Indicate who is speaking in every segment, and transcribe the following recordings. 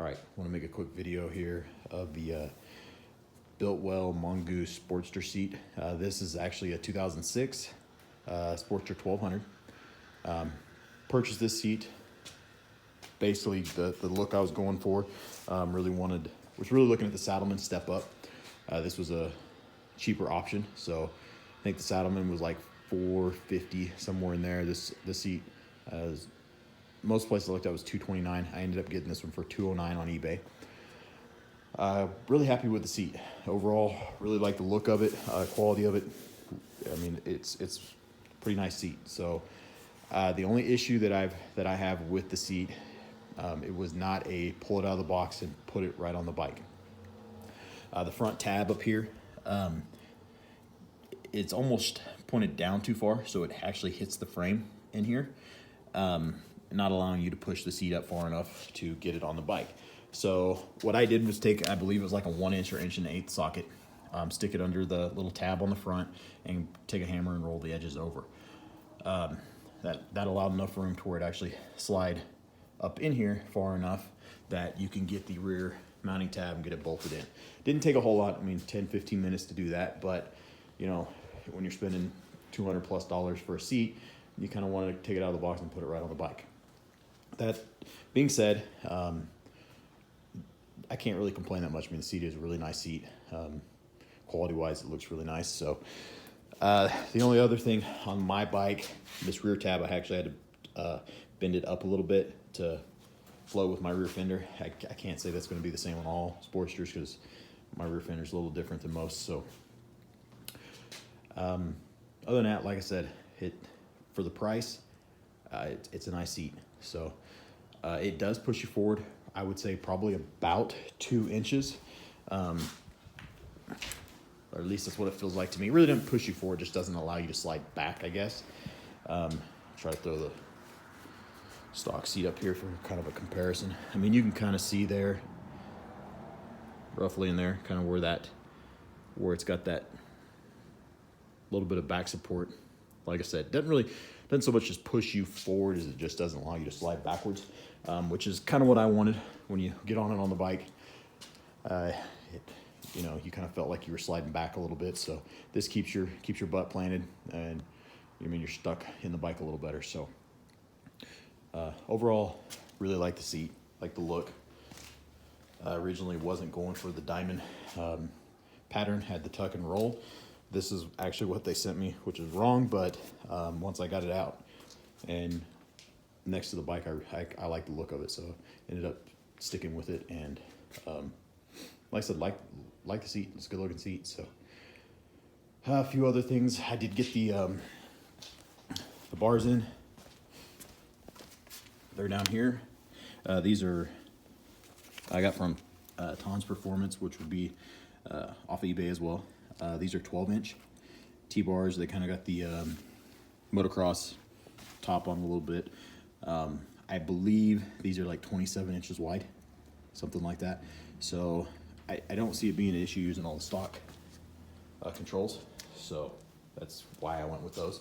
Speaker 1: Alright, I want to make a quick video here of the Biltwell Mongoose Sportster seat. This is actually a 2006 Sportster 1200. Purchased this seat, basically the look I was going for. Was really looking at the Saddleman step up. This was a cheaper option, so I think the Saddleman was like $450, somewhere in there. This seat, most places I looked at was $229. I ended up getting this one for $209 on eBay. Really happy with the seat overall. Really like the look of it, quality of it. I mean, it's a pretty nice seat. So the only issue that I have with the seat, it was not a pull it out of the box and put it right on the bike. The front tab up here, it's almost pointed down too far, so it actually hits the frame in here, not allowing you to push the seat up far enough to get it on the bike. So what I did was take, I believe it was like a 1 inch or 1.1 socket, stick it under the little tab on the front, and take a hammer and roll the edges over. That allowed enough room to where it actually slide up in here far enough that you can get the rear mounting tab and get it bolted in. Didn't take a whole lot, I mean 10-15 minutes to do that, but you know, when you're spending $200+ for a seat, you kind of want to take it out of the box and put it right on the bike. That being said, I can't really complain that much. I mean, the seat is a really nice seat. Quality-wise, it looks really nice. So the only other thing on my bike, this rear tab, I actually had to bend it up a little bit to flow with my rear fender. I can't say that's going to be the same on all Sportsters because my rear fender is a little different than most. So other than that, like I said, for the price, it's a nice seat. So it does push you forward, I would say probably about 2 inches. Or at least that's what it feels like to me. It really doesn't push you forward, just doesn't allow you to slide back, I guess. Try to throw the stock seat up here for kind of a comparison. I mean, you can kind of see there, roughly in there, kind of where it's got that little bit of back support. Like I said, doesn't so much just push you forward as it just doesn't allow you to slide backwards, which is kind of what I wanted when you get on it on the bike. You know, you kind of felt like you were sliding back a little bit, so this keeps your butt planted, and I mean you're stuck in the bike a little better. So overall, really like the seat, like the look. Originally wasn't going for the diamond pattern, had the tuck and roll. This is actually what they sent me, which is wrong, but once I got it out and next to the bike, I like the look of it, so ended up sticking with it. And like I said, like the seat. It's a good looking seat. So a few other things. I did get the bars in. They're down here. These are I got from Ton's Performance, which would be off of eBay as well. These are 12-inch T-bars. They kind of got the motocross top on a little bit. I believe these are like 27 inches wide, something like that. So I don't see it being an issue using all the stock controls. So that's why I went with those.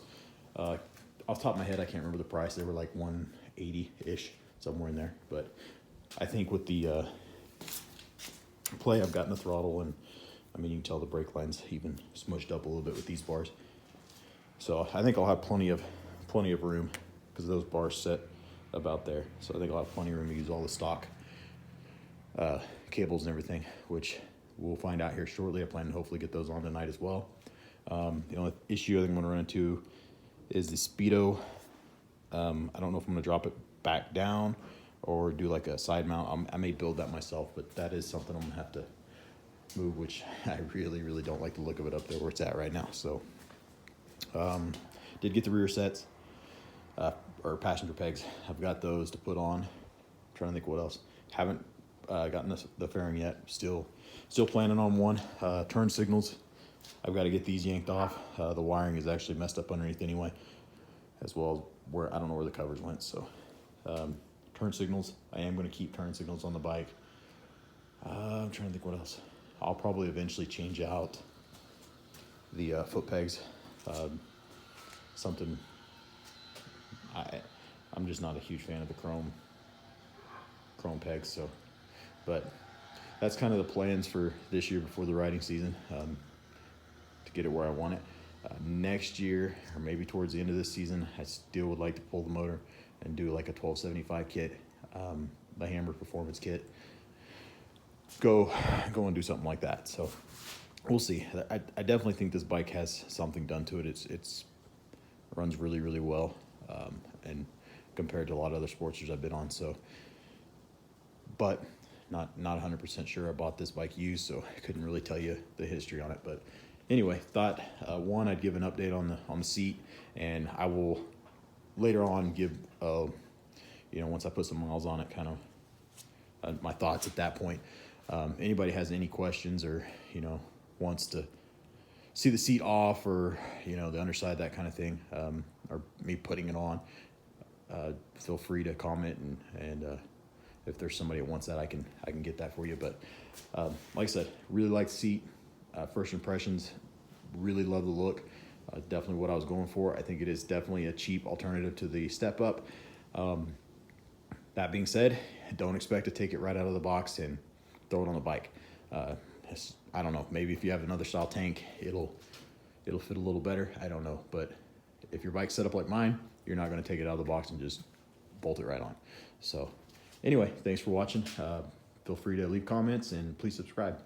Speaker 1: Off the top of my head, I can't remember the price. They were like $180-ish, somewhere in there. But I think with the play I've got in the throttle, and I mean, you can tell the brake line's even smushed up a little bit with these bars. So I think I'll have plenty of room because those bars set about there. So I think I'll have plenty of room to use all the stock cables and everything, which we'll find out here shortly. I plan to hopefully get those on tonight as well. The only issue I think I'm gonna run into is the speedo. I don't know if I'm gonna drop it back down or do like a side mount. I may build that myself, but that is something I'm gonna have to move, which I really don't like the look of it up there where it's at right now. So did get the rear sets or passenger pegs. I've got those to put on. I'm trying to think what else. Haven't gotten the fairing yet. Still planning on one. Turn signals, I've got to get these yanked off. The wiring is actually messed up underneath anyway, as well as where I don't know where the covers went. So turn signals, I am going to keep turn signals on the bike. I'm trying to think what else. I'll probably eventually change out the foot pegs. I'm just not a huge fan of the chrome pegs, so But that's kind of the plans for this year before the riding season, to get it where I want it. Next year, or maybe towards the end of this season, I still would like to pull the motor and do like a 1275 kit, the Hammer Performance kit. Go and do something like that. So we'll see. I definitely think this bike has something done to it. It's runs really, really well, and compared to a lot of other Sportsters I've been on. So, but not 100% sure. I bought this bike used, so I couldn't really tell you the history on it. But anyway, thought one, I'd give an update on the seat, and I will later on give once I put some miles on it, kind of my thoughts at that point. Anybody has any questions or wants to see the seat off, or the underside, that kind of thing, or me putting it on, feel free to comment, and if there's somebody that wants that, I can get that for you. But like I said, really like the seat. First impressions, really love the look. Definitely what I was going for. I think it is definitely a cheap alternative to the Step Up. That being said, don't expect to take it right out of the box and throw it on the bike. I don't know, maybe if you have another style tank, it'll fit a little better. I don't know, but if your bike's set up like mine, you're not going to take it out of the box and just bolt it right on. So anyway, thanks for watching. Feel free to leave comments, and please subscribe.